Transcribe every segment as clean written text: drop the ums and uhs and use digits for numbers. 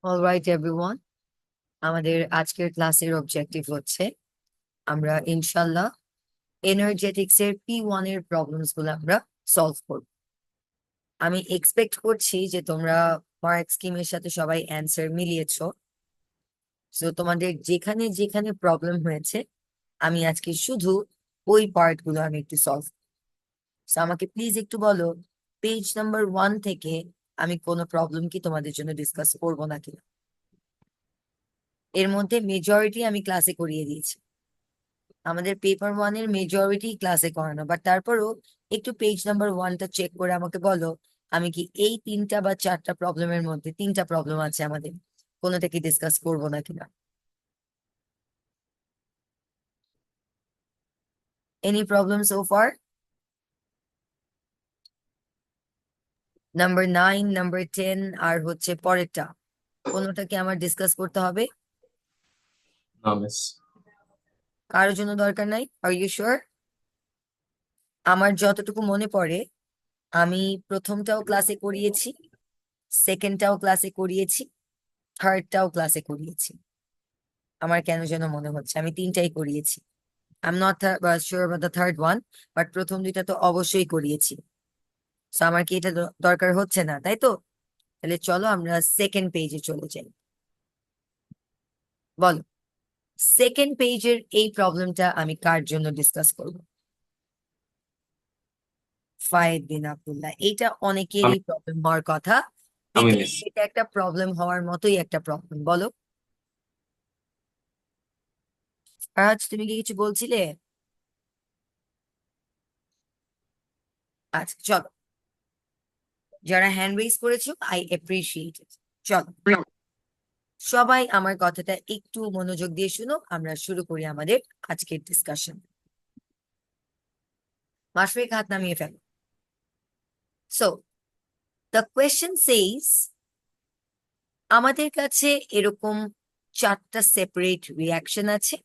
Alright everyone, আমাদের আজকের ক্লাসের অবজেক্টিভ হচ্ছে আমরা ইনশাল্লাহ এনার্জেটিক্স এর P1 এর প্রবলেমস গুলো আমরা সলভ করব। আমি এক্সপেক্ট করছি যে তোমরা মার্ক স্কিমের সাথে সবাই অ্যান্সার মিলিয়েছো। সো তোমাদের যেখানে যেখানে প্রবলেম হয়েছে আমি আজকে শুধু ওই পার্ট গুলো আমি একটু সলভ। সো আমাকে প্লিজ একটু বলো, পেজ নাম্বার 1 থেকে আমি কোনো প্রবলেম কি তোমাদের জন্য ডিসকাস করবো নাকি? এর মধ্যে মেজরিটি আমি ক্লাসে করিয়ে দিয়েছি, আমাদের পেপার 1 এর মেজরিটি ক্লাসে করানো, বাট তারপরও একটু পেজ নাম্বার 1টা চেক করে আমাকে বলো আমি কি এই 3টা বা 4টা প্রবলেমের মধ্যে 3টা প্রবলেম আছে আমাদের, কোনোটা কি ডিসকাস করবো না কিনা? Any problem so far? Number 9, number 10 আর হচ্ছে পরেরটা, কোনোটা কি আমার ডিসকাস করতে হবে? না মিস। কারোর জন্য দরকার নাই? Are you sure? আমার যতটুকু মনে পড়ে আমি প্রথমটাও ক্লাসে করিয়েছি, সেকেন্ডটাও ক্লাসে করিয়েছি, থার্ডটাও ক্লাসে করিয়েছি। আমার কেন যেন মনে হচ্ছে আমি 3টাই করিয়েছি। I am not sure about the third one, but প্রথম 2টা তো অবশ্যই করিয়েছি। সো আমার কি এটা দরকার হচ্ছে না, তাই তো? তাহলে চলো আমরা সেকেন্ড পেজে চলে যাই। বলো, সেকেন্ড পেজের এই প্রবলেমটা আমি কার জন্য ডিসকাস করব? ফায়েদ বিন আব্দুল্লাহ। এইটা আমি অনেকেরই প্রবলেম হওয়ার কথা, আমি বিকজ মিস। এটা একটা প্রবলেম হওয়ার মতোই একটা প্রবলেম। বলো আজ তুমি কি কিছু বলছিলে? আচ্ছা চলো, যারা হ্যান্ড রেজ করেছো আই অ্যাপ্রিসিয়েট ইট। চলো সবাই আমার কথাটা একটু মনোযোগ দিয়ে শুনো, আমরা শুরু করি আমাদের আজকের ডিসকাশন। মাসফিক হাত নামিয়ে ফেলো। সো দ্য কোয়েশ্চেন সেইস আমাদের কাছে এরকম 4টা সেপারেট রিয়াকশন আছে,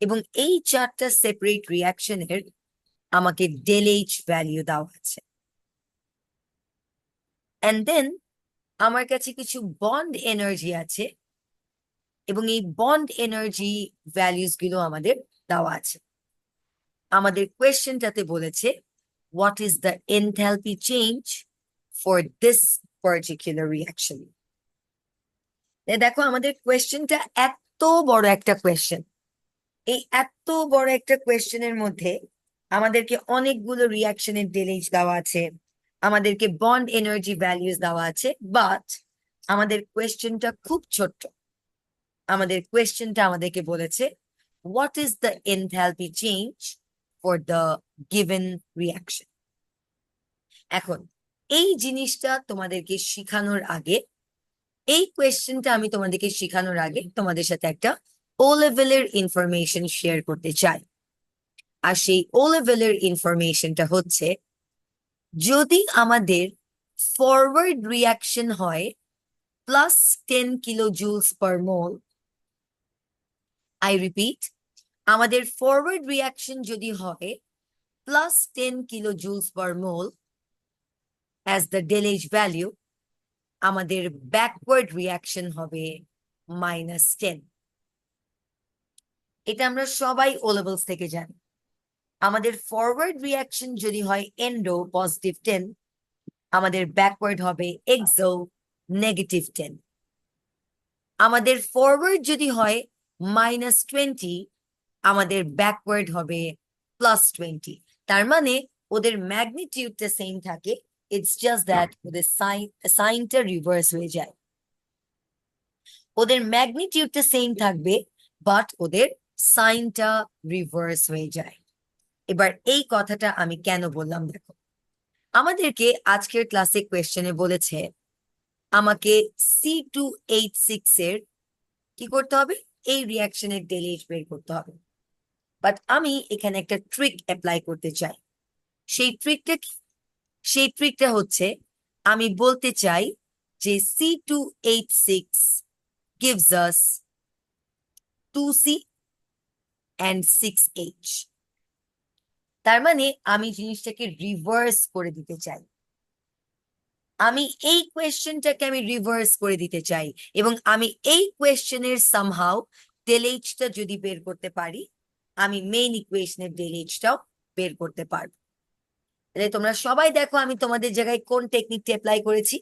এবং এই 4টা সেপারেট রিয়াকশনের আমাকে ডেলএইচ ভ্যালু দেওয়া আছে। এন্ড দেন আমার কাছে কিছু বন্ড এনার্জি আছে, এবং এই বন্ড এনার্জি ভ্যালুস গুলো আমাদের দেওয়া আছে। আমাদের কোয়েশ্চেনটাতে বলেছে what is the enthalpy change for this particular reaction? দেখো আমাদের কোয়েশ্চেনটা এত বড় একটা কোয়েশ্চেন, এই এত বড় একটা কোয়েশ্চেনের মধ্যে আমাদেরকে অনেকগুলো রিয়াকশনের ডেলিজ দেওয়া আছে, আমাদেরকে বন্ড এনার্জি ভ্যালুস দেওয়া আছে, বাট আমাদের কোয়েশ্চেনটা খুব ছোট্ট। আমাদের কোয়েশ্চেনটা আমাদেরকে বলেছে what is the enthalpy change for the given reaction? এখন এই জিনিসটা তোমাদেরকে শিখানোর আগে, এই কোয়েশ্চেনটা আমি তোমাদেরকে শিখানোর আগে তোমাদের সাথে একটা ও লেভেলের ইনফরমেশন শেয়ার করতে চাই। আর সেই ও লেভেলের ইনফরমেশনটা হচ্ছে, যদি আমাদের ফরওয়ার্ড রিয়াকশন হয় +10 kJ/mol, আই রিপিট, আমাদের ফরওয়ার্ড রিয়াকশন যদি হয় +10 kJ/mol অ্যাজ দ্য ডেলেজ ভ্যালু, আমাদের ব্যাকওয়ার্ড রিয়াকশন হবে -10। এটা আমরা সবাই ও লেভেলস থেকে জানি। আমাদের ফরওয়ার্ড রিয়াকশন যদি হয় এন্ডো +10, আমাদের ব্যাকওয়ার্ড হবে এক্সো -10। আমাদের ফরওয়ার্ড যদি হয় -20, আমাদের ব্যাকওয়ার্ড হবে +20। তার মানে ওদের ম্যাগনিটিউডটা সেম থাকে, ইটস জাস্ট দ্যাট ওদের সাইনটা রিভার্স হয়ে যায়। ওদের ম্যাগনিটিউডটা সেম থাকবে, বাট ওদের সাইনটা রিভার্স হয়ে যায়। এবার এই কথাটা আমি কেন বললাম দেখো, আমাদেরকে আজকের ক্লাসে কোয়েশ্চেনে বলেছে আমাকে C2H6 এর কি করতে হবে, এই রিয়াকশনের ডেলিজ বের করতে হবে। বাট আমি এখানে একটা ট্রিক অ্যাপ্লাই করতে চাই। সেই ট্রিকটা কি? সেই ট্রিকটা হচ্ছে, আমি বলতে চাই যে C2H6 gives us 2C and 6H। তার মানে আমি জিনিসটাকে রিভার্স করে দিতে চাই। আমি এই কোয়েশ্চেনটাকে আমি রিভার্স করে দিতে চাই এবং আমি এই কোয়েশ্চেনের সামহাউ ডেলএইচটা যদি বের করতে পারি আমি মেইন ইকুয়েশনের ডেলএইচটাও বের করতে পারবো। তাহলে তোমরা সবাই দেখো আমি তোমাদের জায়গায় কোন টেকনিকটা অ্যাপ্লাই করেছি।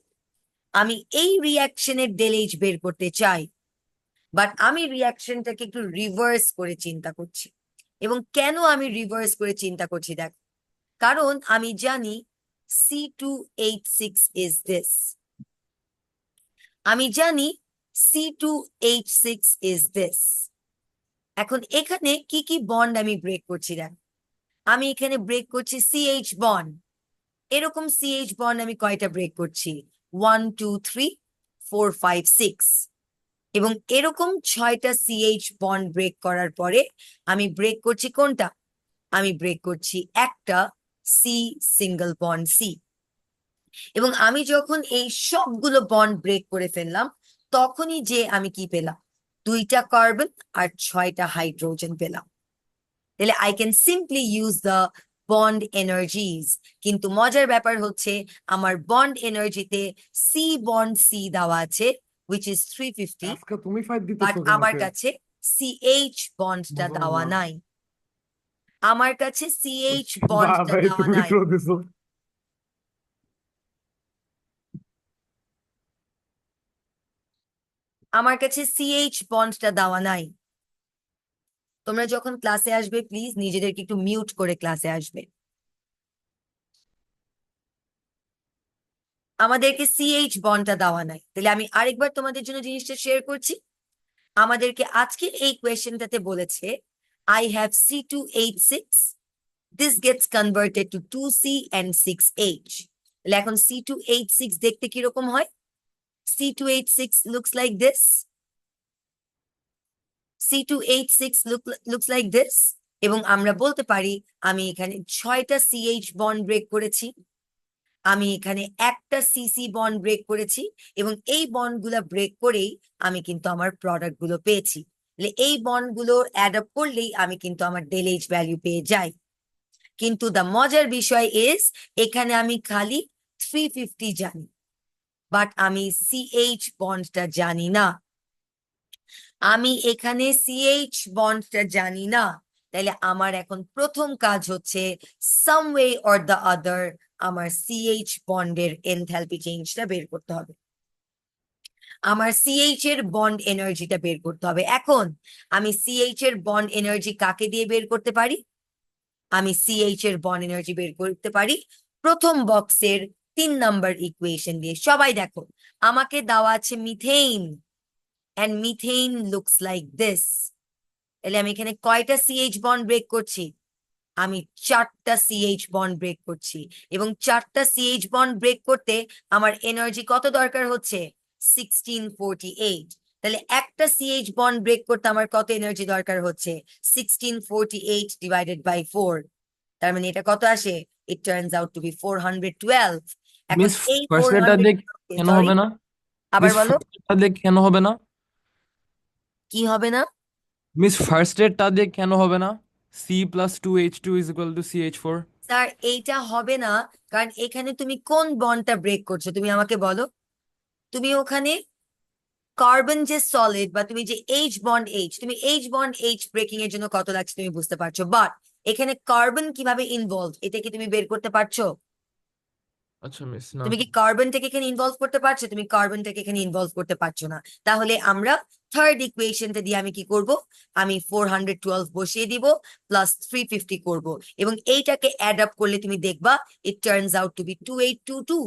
আমি এই রিয়াকশনের ডেলএইচ বের করতে চাই, বাট আমি রিয়াকশনটাকে একটু রিভার্স করে চিন্তা করছি। এবং কেন আমি রিভার্স করে চিন্তা করছি দেখ, কারণ আমি জানি C2H6 is this, আমি জানি C2H6 is this। এখন এখানে কি কি বন্ড আমি ব্রেক করছি দেখ, আমি এখানে ব্রেক করছি CH বন্ড। এরকম CH বন্ড আমি কয়টা ব্রেক করছি? 1 2 3 4 5 6। এবং এরকম 6টা CH বন্ড ব্রেক করার পরে আমি ব্রেক করছি কোনটা? আমি ব্রেক করছি একটা C সিঙ্গেল বন্ড C। এবং আমি যখন এই সবগুলো বন্ড ব্রেক করে ফেললাম তখনই যে আমি কি পেলাম? 2টা কার্বন আর 6টা হাইড্রোজেন পেলাম। তাহলে I can simply use the bond এনার্জিজ। কিন্তু মজার ব্যাপার হচ্ছে আমার বন্ড এনার্জিতে সি বন্ড সি দেওয়া আছে which is 350, আজকে তুমি ফাইট বাট দিতেছো আমার আমাকে কাছে CH বন্ডটা বুঝলাম দেওয়া না। নাই। আমার কাছে CH বন্ডটা ভাই দেওয়া তুমি নাই। করে দিছো। আমার কাছে CH বন্ডটা দেওয়া নাই। তোমরা যখন ক্লাসে আসবে প্লিজ নিজেদেরকে একটু মিউট করে ক্লাসে আসবে। আমাদেরকে CH বন্ডটা দেওয়া নাই। তাহলে আমি আরেকবার তোমাদের জন্য জিনিসটা শেয়ার করছি। আমাদেরকে আজকে এই কোয়েশ্চেনটাতে বলেছে I have C2H6, this gets converted to 2C and 6H। তাহলে এখন C2H6 দেখতে কিরকম হয়? C2H6 looks like this, C2H6 looks like this। এবং আমরা বলতে পারি আমি এখানে 6টা CH বন্ড ব্রেক করেছি, আমি এখানে একটা সিসি বন্ড ব্রেক করেছি এবং এই বন্ডগুলো ব্রেক করেই আমি কিন্তু আমার প্রোডাক্ট গুলো পেয়েছি। তাহলে এই বন্ডগুলো অ্যাড আপ করলেই আমি কিন্তু আমার ডেলএইচ ভ্যালু পেয়ে যাই। কিন্তু দ্য মজার বিষয় ইজ এখানে আমি খালি 350 জানি, বাট আমি সিএইচ বন্ডটা জানি না। আমি এখানে সিএইচ বন্ডটা জানি না। তাহলে আমার এখন প্রথম কাজ হচ্ছে some way or the other আমার সিএইচ বন্ডের এনথালপি চেঞ্জটা বের করতে হবে, আমার সিএইচ এর বন্ড এনার্জিটা বের করতে হবে। এখন আমি সিএইচ এর বন্ড এনার্জি কাকে দিয়ে বের করতে পারি? আমি সিএইচ এর বন্ড এনার্জি বের করতে পারি প্রথম বক্সের 3 নাম্বার ইকুয়েশন দিয়ে। সবাই দেখো আমাকে দেওয়া আছে methane, and methane looks like this. তাহলে আমি এখানে কয়টা সিএইচ বন্ড ব্রেক করছি? আমি 4টা সিএইচ বন্ড ব্রেক করছি এবং 4টা সিএইচ বন্ড ব্রেক করতে আমার এনার্জি কত দরকার হচ্ছে? 1648। তাহলে একটা সিএইচ বন্ড ব্রেক করতে আমার কত এনার্জি দরকার হচ্ছে? 1648 ডিভাইডেড বাই 4। তার মানে এটা কত আসে? It turns out to be 412। এখন মিস এই ফার্স্ট এডটা 400 দিয়ে কেন সরি হবে না? আবার মিস বলো, ফার্স্ট এডটা দিয়ে কেন হবে না? কি হবে না? মিস ফার্স্ট এডটা দিয়ে কেন হবে না? C+2H2 is equal to CH4। Sir এইটা হবে না, কারণ এখানে তুমি কোন বন্ডটা ব্রেক করছো তুমি আমাকে বলো। তুমি ওখানে কার্বন যে সলিড বা তুমি যে এইচ বন্ড এইচ, তুমি এইচ বন্ড এইচ ব্রেকিং এর জন্য কত লাগছে তুমি বুঝতে পারছো, বাট এখানে কার্বন কিভাবে ইনভলভ এটা কি তুমি বের করতে পারছো? আচ্ছা মিস, না। তুমি কি কার্বনটাকে এখানে ইনভলভ করতে পারছো? তুমি কার্বনটাকে এখানে ইনভলভ করতে পারছো না। তাহলে আমরা থার্ড ইকুয়েশনটা দিয়ে আমি কি করব? আমি 412 বসিয়ে দিব প্লাস 350 করব এবং এইটাকে অ্যাড আপ করলে তুমি দেখবা it turns out to be 2822।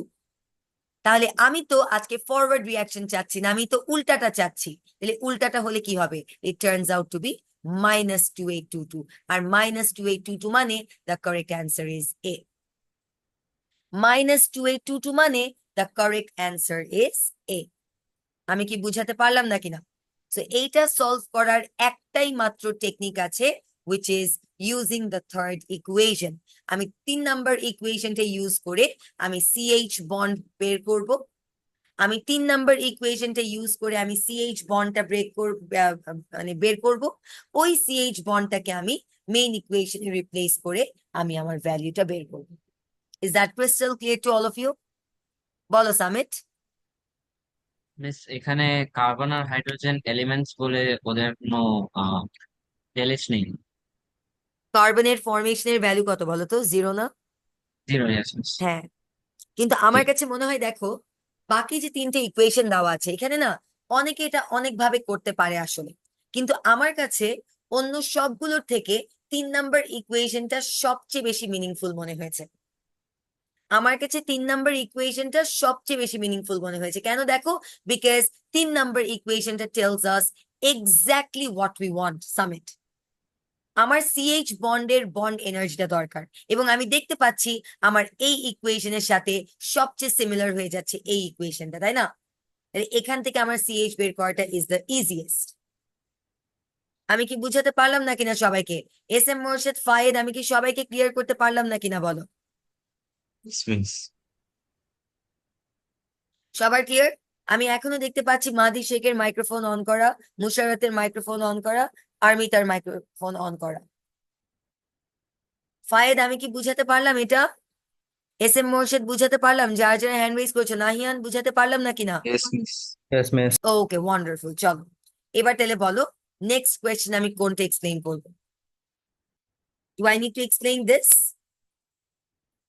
তাহলে আমি তো আজকে ফরওয়ার্ড রিয়াকশন চাচ্ছি না, আমি তো উল্টাটা চাচ্ছি। তাহলে উল্টাটা হলে কি হবে? It turns out to be -2822। আর -2822 মানে the correct answer is A. -2822 মানে the correct answer is A. আমি কি বুঝাতে পারলাম নাকি না? সো এইটা সলভ করার একটাই মাত্র টেকনিক আছে, which is using the third equation। আমি 3 নাম্বার ইকুয়েশনটা ইউজ করে আমি সিএইচ বন্ড বের করব। আমি 3 নাম্বার ইকুয়েশনটা ইউজ করে আমি সিএইচ বন্ডটা ব্রেক করব, মানে বের করব। ওই সিএইচ বন্ডটাকে আমি মেইন ইকুয়েশনে রিপ্লেস করে আমি আমার ভ্যালুটা বের করব। Is that crystal clear to all of you? বলো সামিট। মিস, এখানে কার্বন আর হাইড্রোজেন এলিমেন্টস বলে ওদের কোনো টেলিস নেই। কার্বনের ফরমেশনের ভ্যালু কত বলো তো, 0 না? Zero, yes miss. হ্যাঁ, কিন্তু আমার কাছে মনে হয় দেখো, বাকি যে তিনটে ইকুয়েশন দেওয়া আছে এখানে না, অনেকে এটা অনেকভাবে করতে পারে আসলে, কিন্তু আমার কাছে অন্য সবগুলোর থেকে 3 নম্বর ইকুয়েশনটা সবচেয়ে বেশি মিনিংফুল মনে হয়েছে। আমার কাছে 3 নম্বর ইকুয়েশনটা সবচেয়ে বেশি মিনিংফুল মনে হয়েছে। কেন দেখো, বিকজ 3 নম্বর ইকুয়েশনটা tells us exactly what we want summit. আমার সিএইচ বন্ডের বন্ড এনার্জিটা দরকার, এবং আমি দেখতে পাচ্ছি আমার এই ইকুয়েশনের সাথে সবচেয়ে সিমিলার হয়ে যাচ্ছে এই ইকুয়েশনটা, তাই না? তাহলে এখান থেকে আমার সিএইচ বের করাটা ইজ দ্য ইজিয়েস্ট। আমি কি বুঝাতে পারলাম না কিনা সবাইকে? এস এম মোর্শেদ, ফায়েদ, আমি কি সবাইকে ক্লিয়ার করতে পারলাম না কিনা বলো? Yes miss. সবার ক্লিয়ার? আমি এখনো দেখতে পাচ্ছি মাদি শেখের মাইক্রোফোন অন করা, মুশারতের মাইক্রোফোন অন করা, আরমিতার মাইক্রোফোন অন করা। ফায়েদ, আমি কি বুঝাতে পারলাম এটা? এস এম মোর্শেদ বুঝাতে পারলাম? যারা যারা হ্যান্ড রেজ করছো, নাহিয়ান বুঝাতে পারলাম না কিনা? Yes miss. Yes, miss. ওকে, ওয়ান্ডারফুল। চলো এবার তাহলে বলো, নেক্সট কোয়েশ্চেন আমি কোনটা এক্সপ্লেইন করবো? Do I need to explain this?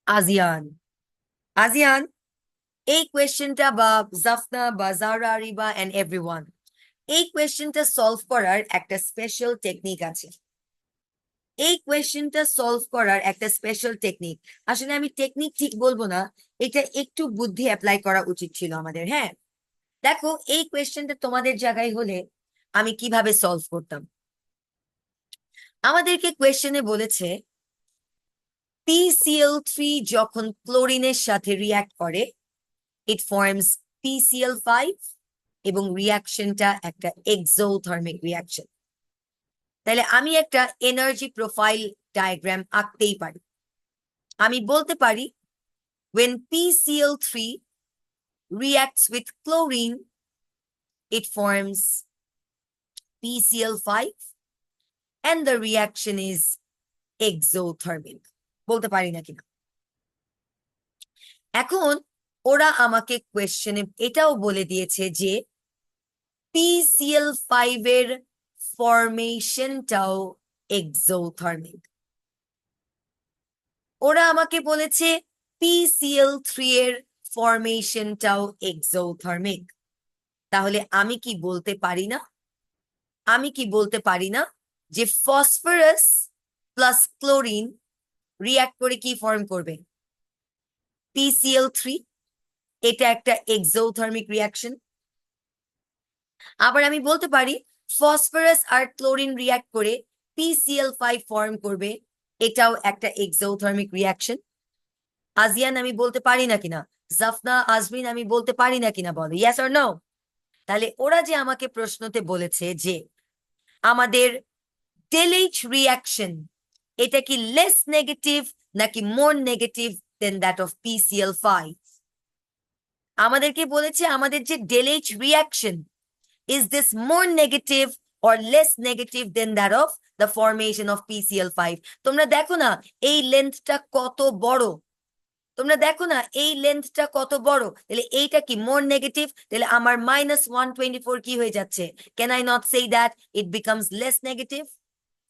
আজিয়ান, আজিয়ান, এই কোয়েশ্চেনটা, বা জাফনা বা জারা, রিবা এন্ড এভরিওয়ান, এই কোয়েশ্চেনটা সলভ করার একটা স্পেশাল টেকনিক আছে। এই কোয়েশ্চেনটা সলভ করার একটা স্পেশাল টেকনিক, আসলে আমি টেকনিক ঠিক বলবো না, এটা একটু বুদ্ধি অ্যাপ্লাই করা উচিত ছিল আমাদের। হ্যাঁ, দেখো এই কোয়েশ্চেনটা তোমাদের জায়গায় হলে আমি কিভাবে সলভ করতাম। আমাদেরকে কোয়েশ্চেনে বলেছে PCl3 যখন ক্লোরিনের সাথে রিয়াক্ট করে, ইট ফর্মস PCl5, এবং রিয়াকশনটা একটা এক্সোথার্মিক রিয়াকশন। তাহলে আমি একটা এনার্জি প্রোফাইল ডায়াগ্রাম আঁকতেই পারি। আমি বলতে পারি when PCl3 reacts with chlorine, it forms PCl5 and the reaction is exothermic. বলতে পারি না কিনা? এখন ওরা আমাকে কোয়েশ্চেনে এটাও বলে দিয়েছে যে PCl5 এর ফরমেশনটাও এক্সোথার্মিক। ওরা আমাকে বলেছে PCl3 এর ফরমেশনটাও এক্সোথার্মিক। তাহলে আমি কি বলতে পারি না? আমি কি বলতে পারি না যে ফসফরাস প্লাস ক্লোরিন রিয়াক্ট করে কি ফর্ম করবে? PCl3। এটা একটা এক্সোথার্মিক রিয়াকশন। আবার আমি বলতে পারি ফসফরাস আর ক্লোরিন রিয়াক্ট করে PCl5 ফর্ম করবে, এটাও একটা এক্সোথার্মিক রিয়াকশন। আজিয়ান, আমি বলতে পারি না কিনা? জাফনা, আজমিন, আমি বলতে পারি না কিনা বলো, ইয়েস অর নো? তাহলে ওরা যে আমাকে প্রশ্নতে বলেছে যে আমাদের ডেলএইচ রিয়াকশন, এটা কি লেস নেগেটিভ নাকি more negative than that of PCl5? আমাদেরকে বলেছে আমাদের যে del H reaction, is this more negative or less negative than that of the formation of PCl5? তোমরা দেখো না এই লেন্থটা কত বড়, তোমরা দেখো না এই লেন্থটা কত বড়, তাহলে এইটা কি মোর নেগেটিভ? তাহলে আমার -124 কি হয়ে যাচ্ছে? Can I not say that it becomes less negative?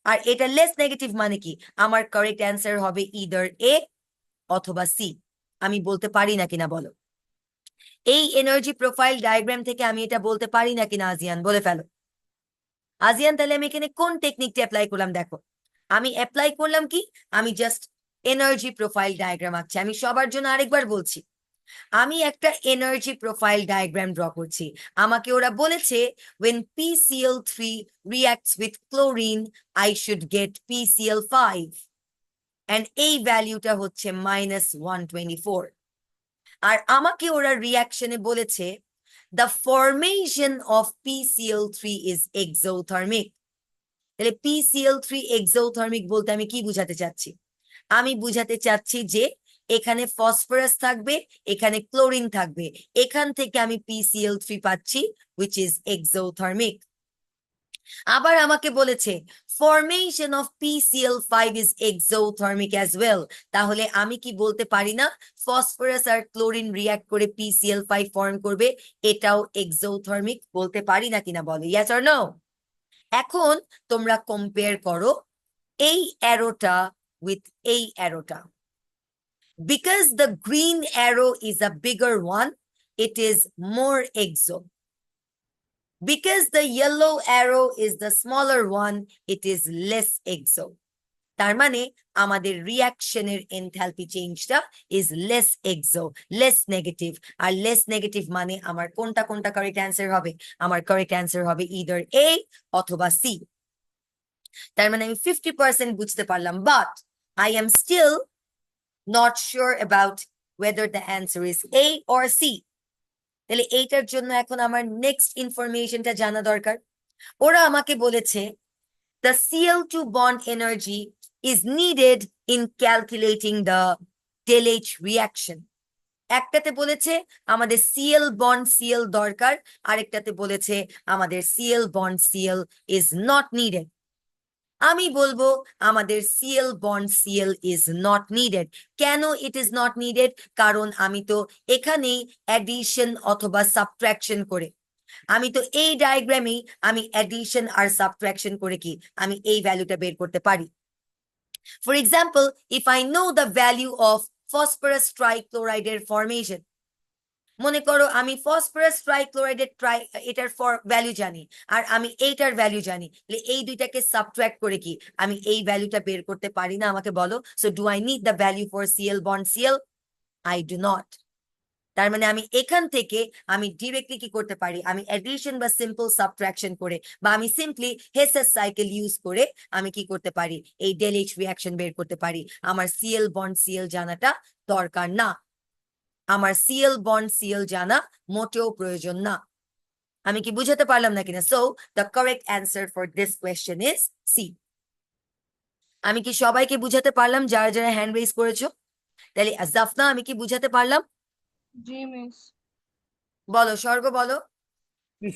আর এটা লেস নেগেটিভ মানে কি? আমার কারেক্ট অ্যান্সার হবে ইদার এ অথবা সি। আমি বলতে পারি না কিনা বলো? এই এনার্জি প্রোফাইল ডায়াগ্রাম থেকে আমি এটা বলতে পারি না কিনা? আজিয়ান, বলে ফেলো। আজিয়ান, তাহলে আমি এখানে কোন টেকনিকটা অ্যাপ্লাই করলাম দেখো। আমি অ্যাপ্লাই করলাম কি, আমি জাস্ট এনার্জি প্রোফাইল ডায়াগ্রাম আঁকছি। আমি সবার জন্য আরেকবার বলছি, আমি একটা এনার্জি প্রোফাইল ডায়াগ্রাম ড্র করছি। আমাকে ওরা বলেছে when PCl3 reacts with chlorine I should get PCl5, and এই ভ্যালুটা হচ্ছে -124। আর আমাকে ওরা রিয়াকশনে বলেছে the formation of PCl3 is exothermic। তাহলে PCl3 exothermic বলতে আমি কি বুঝাতে চাচ্ছি? আমি বুঝাতে চাচ্ছি যে এখানে ফসফরাস থাকবে, এখানে ক্লোরিন থাকবে, এখান থেকে আমি PCl3 পাচ্ছি which is exothermic। আবার আমাকে বলেছে formation of PCl5 is exothermic as well, তাহলে আমি কি বলতে পারি না ফসফরাস আর ক্লোরিন রিয়াক্ট করে PCl5 ফর্ম করবে, এটাও এক্সোথার্মিক? বলতে পারি না কিনা বলো, ইয়েস অর নো? এখন তোমরা কম্পেয়ার করো এই অ্যারোটা উইথ এই অ্যারোটা। Because the green arrow is a bigger one, it is more exo. Because the yellow arrow is the smaller one, it is less exo. তার মানে আমাদের রিয়াকশনের এনথালপি চেঞ্জটা is less exo, less negative. আর less negative মানে আমার কোনটা কোনটা কারেক্ট অ্যান্সার হবে? আমার কারেক্ট অ্যান্সার হবে ইদার এ অথবা সি। তার মানে আমি 50% বুঝতে পারলাম, but I am still not sure about whether the answer is A or C. তাহলে এইটার জন্য এখন আমার নেক্সট ইনফরমেশনটা জানা দরকার। ওরা আমাকে বলেছে the Cl2 bond energy is needed in calculating the del H reaction. একটাতে বলেছে আমাদের Cl bond Cl দরকার, আরেকটাতে বলেছে আমাদের Cl bond Cl is not needed. আমি বলবো আমাদের Cl bond Cl is not needed. কেন it is not needed? কারণ আমি তো এখানেই অ্যাডিশন অথবা সাবট্রাকশন করে, আমি তো এই ডায়াগ্রামেই আমি অ্যাডিশন আর সাবট্রাকশন করে কি আমি এই ভ্যালুটা বের করতে পারি। For example, if I know the value of phosphorus ট্রাইক্লোরাইডের ফরমেশন, মনে করো আমি ফসফরাস ট্রাইক্লোরাইডের এটার ভ্যালু জানি আর আমি এইটার ভ্যালু জানি, তাহলে এই দুইটাকে সাবট্রাক্ট করে কি আমি এই ভ্যালুটা বের করতে পারি না? আমাকে বলো। So do I need the value for Cl bond Cl? I do not. তার মানে আমি এখান থেকে আমি ডিরেক্টলি কি করতে পারি? আমি অ্যাডিশন বা সিম্পল সাবট্রাকশন করে বা আমি সিম্পলি হেসেস সাইকেল ইউজ করে আমি কি করতে পারি? এই del H রিয়াকশন বের করতে পারি। আমার Cl bond Cl জানাটা দরকার না, আমার Cl bond Cl জানা মোটেও প্রয়োজন না। আমি কি বুঝাতে পারলাম না কিনা? So the correct answer for this question is C. আমি কি সবাইকে বুঝাতে পারলাম যারা যারা হ্যান্ড রেজ করেছো? তাহলে জাফনা আমি কি বুঝাতে পারলাম? জি মিস। বলো, স্বর্গ বলো।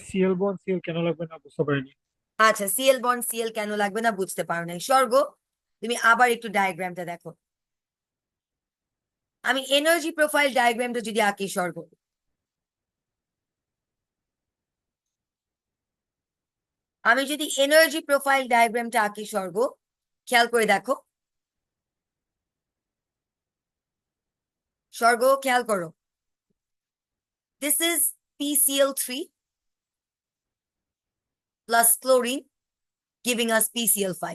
সিএল বন সিএল কেন লাগবে না বুঝতে পারিনি। আচ্ছা, Cl bond Cl কেন লাগবে না বুঝতে পারো নাই। স্বর্গ, তুমি আবার একটু ডায়াগ্রামটা দেখো। আমি এনার্জি প্রোফাইল ডায়াগ্রামটা যদি আঁকি, স্বর্গ, আমি যদি এনার্জি প্রোফাইল ডায়াগ্রামটা আঁকি, স্বর্গ, খেয়াল করে দেখো। স্বর্গ খেয়াল করো, this is PCl3 plus chlorine giving us PCl5.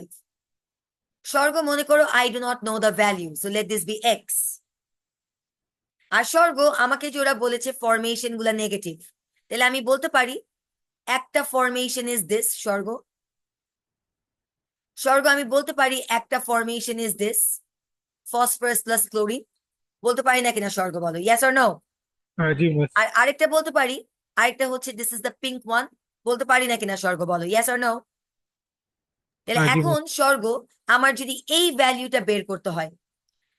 স্বর্গ মনে করো I do not know the value, so let this be X. আর স্বর্গ আমাকে যে ওরা বলেছে ফরমেশন গুলা নেগেটিভ, তাহলে আমি বলতে পারি একটা ফরমেশন ইজ দিস। স্বর্গ স্বর্গ আমি বলতে পারি একটা formation is this phosphorus plus chlorine, বলতে পারি না কিনা? স্বর্গ বলো, ইয়েস অর নো? জি মিস। আর আরেকটা বলতে পারি, আরেকটা হচ্ছে this is the pink one, বলতে পারি না কিনা? স্বর্গ বলো, ইয়েস অর নো? তাহলে জি এখন স্বর্গ আমার যদি এই ভ্যালুটা বের করতে হয়,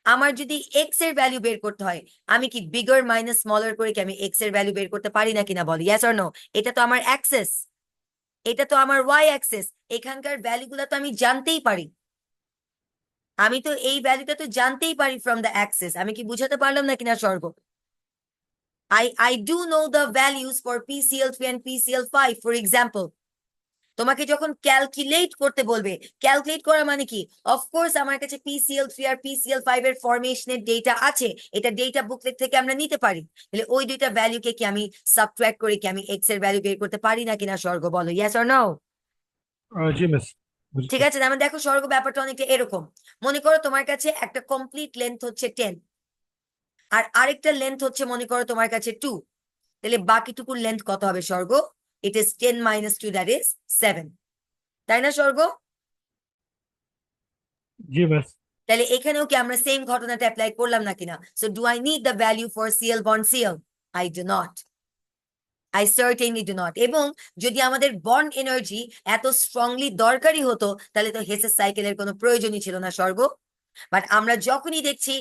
আমার যদি এক্স এর ভ্যালু বের করতে হয়, আমি কি বিগার মাইনাস স্মলার করে কি আমি এক্স এর ভ্যালু বের করতে পারি না কিনা বলো, ইয়েস অর নো? এটা তো আমার অ্যাক্সেস, এটা তো আমার ওয়াই অ্যাক্সেস, এখানকার ভ্যালুগুলো তো আমি জানতেই পারি, আমি তো এই ভ্যালুটা তো জানতেই পারি ফ্রম দ্য অ্যাক্সেস। আমি কি বুঝাতে পারলাম না কিনা স্বর্গ? I do know the values for PCl3 and PCl5, for example. তোমাকে যখন ক্যালকুলেট করতে বলবে, ক্যালকুলেট করা মানে কি? অফকোর্স আমার কাছে PCl3 আর PCl5 এর ফরমেশনের ডেটা আছে, এটা ডেটা বুকলেট থেকে আমরা নিতে পারি। তাহলে ওই দুইটা ভ্যালুকে কি আমি সাবট্রাক্ট করে কি আমি এক্স এর ভ্যালু বের করতে পারি না কিনা? স্বর্গ বলো, ইয়েস অর নো? জি মিস। ঠিক আছে, তার মানে দেখো স্বর্গ ব্যাপারটা অনেকটা এরকম। মনে করো তোমার কাছে একটা কমপ্লিট লেন্থ হচ্ছে 10 আর আরেকটা লেন্থ হচ্ছে মনে করো তোমার কাছে 2, তাহলে বাকিটুকুর লেন্থ কত হবে স্বর্গ? It is 10 minus 2, that is 7, তাই না স্বর্গ? জি মিস। তাহলে এখানেও কি আমরা সেম ঘটনাটা অ্যাপ্লাই করলাম না কিনা? So do I need the value for Cl bond Cl? I do not, I certainly do not. এবং যদি আমাদের বন্ড এনার্জি এত স্ট্রংলি দরকারি হতো তাহলে তো হেসেস সাইকেলের কোনো প্রয়োজনই ছিল না স্বর্গ। বাট আমরা যখনই দেখছি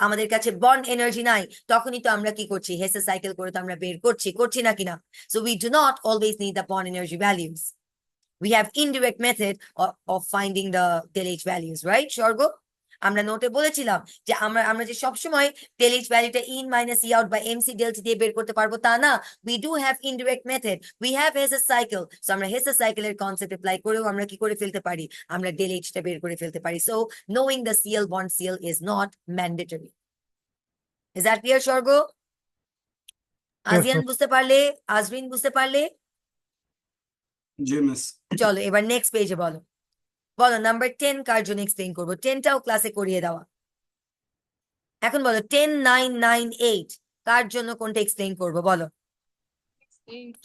আমাদের কাছে বন্ড এনার্জি নাই, তখনই তো আমরা কি করছি? হেসেস সাইকেল করে তো আমরা বের করছি না কিনা? So we do not always need the bond energy values. We have indirect method of finding the del H values, right, Shargo? আমরা নোটে বলেছিলাম যে আমরা যে সবসময় del H ভ্যালুটা in minus E out by MC del T দিয়ে বের করতে পারবো তা না। We do have indirect method. We have Hess's cycle. So আমরা Hess's cycle এর কনসেপ্ট অ্যাপ্লাই করেও আমরা কি করে ফেলতে পারি? আমরা del H টা বের করে ফেলতে পারি। So knowing the Cl bond Cl is not mandatory. Is that clear, Shargo? আজিয়ান বুঝতে পারলে? আজরিন বুঝতে পারলে? জি মিস। চলো এবার নেক্সট পেজে বলো। বলো নাম্বার 10 কার জন্য এক্সপ্লেইন করবো? 10টাও ক্লাসে করিয়ে দেওয়া। এখন বলো 10998 কার জন্য কোনটা এক্সপ্লেইন করবো বলো?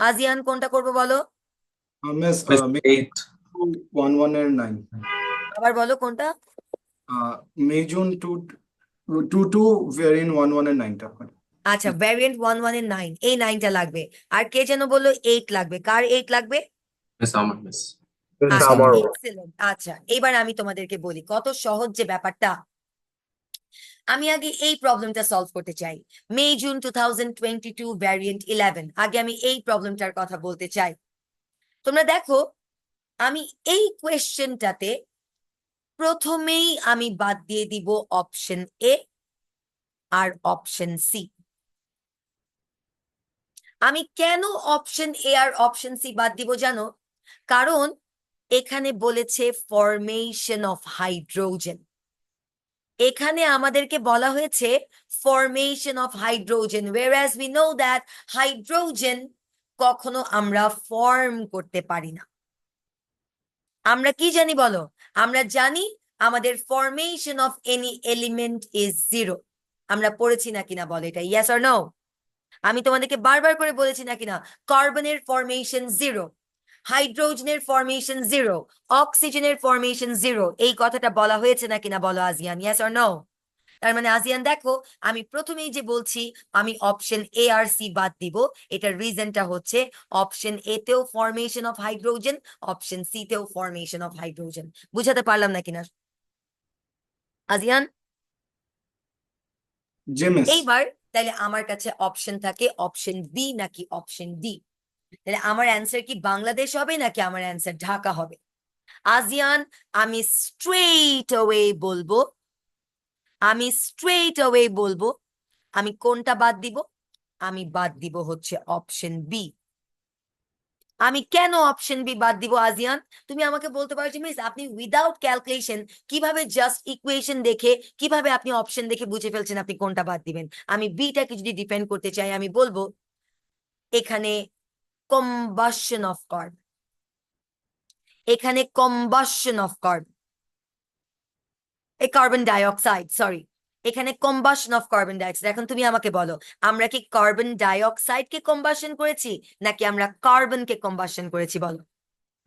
আজিয়ান কোনটা করবো বলো? মিস Miss 8 11 এর 9 আবার বলো কোনটা? মে জুন 22 ভেরিয়েন্ট 11 এর 9টা। আচ্ছা ভ্যারিয়েন্ট 11 এর 9, এই 9টা লাগবে। আর কে যেন বললো 8 লাগবে? কার 8 লাগবে? Miss Amar, Miss. আচ্ছা এক্সেলেন্ট। আচ্ছা এবার আমি তোমাদেরকে বলি কত সহজ যে ব্যাপারটা। আমি আগে এই প্রবলেমটা সলভ করতে চাই। মে জুন 2022 ভ্যারিয়েন্ট 11, আগে আমি এই প্রবলেমটার কথা বলতে চাই। তোমরা দেখো আমি এই কোয়েশ্চেনটাতে প্রথমেই আমি বাদ দিয়ে দিব অপশন এ আর অপশন সি। আমি কেন অপশন এ আর অপশন সি বাদ দিব জানো? কারণ এখানে বলেছে ফরমেশন অফ হাইড্রোজেন। এখানে আমাদেরকে বলা হয়েছে formation of hydrogen, whereas we know that hydrogen কখনো আমরা ফর্ম করতে পারি না। আমরা কি জানি বলো? আমরা জানি আমাদের formation of any element is 0। আমরা পড়েছি না কিনা বলো এটা, ইয়েস অর নো? আমি তোমাদেরকে বারবার করে বলেছি না কিনা কার্বনের ফরমেশন 0, হাইড্রোজেনের ফরমেশন 0, অক্সিজেনের ফরমেশন 0, এই কথাটা বলা হয়েছে না কিনা বলো আজিয়ান, ইয়েস অর নো? তার মানে আজিয়ান দেখো আমি প্রথমেই যে বলছি আমি অপশন এ আর সি বাদ দিব, এটার রিজনটা হচ্ছে অপশন এ তেও formation of hydrogen, option C তেও ফরমেশন অফ হাইড্রোজেন। বুঝাতে পারলাম না কিনা আজিয়ান? জি মিস। এইবার তাহলে আমার কাছে অপশন থাকে অপশন বি নাকি অপশন ডি। তাহলে আমার অ্যান্সার কি বাংলাদেশ হবে নাকি আমার অ্যান্সার ঢাকা হবে? আজিয়ান আমি স্ট্রেট অ্যাওয়ে বলবো, আমি কোনটা বাদ দিব? আমি বাদ দিব হচ্ছে অপশন বি। আমি কেন অপশন বি বাদ দিব আজিয়ান? তুমি আমাকে বলতে পারো যে মিস আপনি উইদাউট ক্যালকুলেশন কিভাবে জাস্ট ইকুয়েশন দেখে কিভাবে আপনি অপশন দেখে বুঝে ফেলছেন আপনি কোনটা বাদ দিবেন? আমি বিটাকে যদি ডিপেন্ড করতে চাই আমি বলবো এখানে কম্বাসন অফ কার্বন, এখানে কম্বাসন অফ কার্বন, এই কার্বন ডাইঅক্সাইড, সরি এখানে কম্বাসন অফ কার্বন ডাইঅক্সাইড। এখন তুমি আমাকে বলো আমরা কি কার্বন ডাইঅক্সাইডকে কম্বাসন করেছি নাকি আমরা কার্বনকে কম্বাসন করেছি বলো?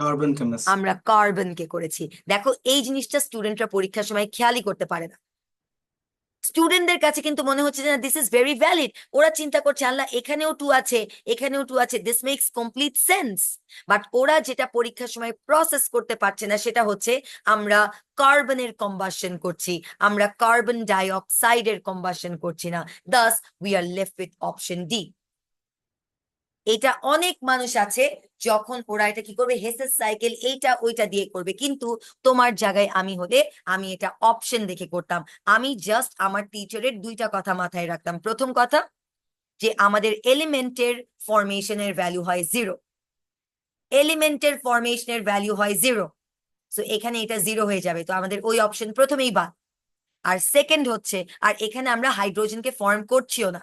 কার্বন কে মিস। আমরা কার্বনকে করেছি। দেখো এই জিনিসটা স্টুডেন্টরা পরীক্ষার সময় খেয়ালই করতে পারে না। স্টুডেন্টদের কাছে কিন্তু মনে হচ্ছে যে দিস ইজ ভেরি ভ্যালিড, ওরা চিন্তা করছে আল্লাহ এখানেও 2 আছে এখানেও 2 আছে, this makes complete sense. But ওরা যেটা পরীক্ষার সময় প্রসেস করতে পারছে না সেটা হচ্ছে আমরা কার্বনের কম্বাসন করছি, আমরা কার্বন ডাইঅক্সাইডের কম্বাসন করছি না। Das we are left with option D. এটা অনেক মানুষ আছে যখন ওরা এটা কি করবে হেসেস সাইকেল এইটা ওইটা দিয়ে করবে, কিন্তু তোমার জায়গায় আমি হলে আমি এটা অপশন দেখে করতাম। আমি জাস্ট আমার টিচারের 2টা কথা মাথায় রাখতাম। প্রথম কথা যে আমাদের এলিমেন্টের ফরমেশনের ভ্যালু হয় 0, এলিমেন্টের ফরমেশনের ভ্যালু হয় 0, সো এখানে এটা 0 হয়ে যাবে, তো আমাদের ওই অপশন প্রথমেই বাদ। আর সেকেন্ড হচ্ছে আর এখানে আমরা হাইড্রোজেনকে ফর্ম করছিও না,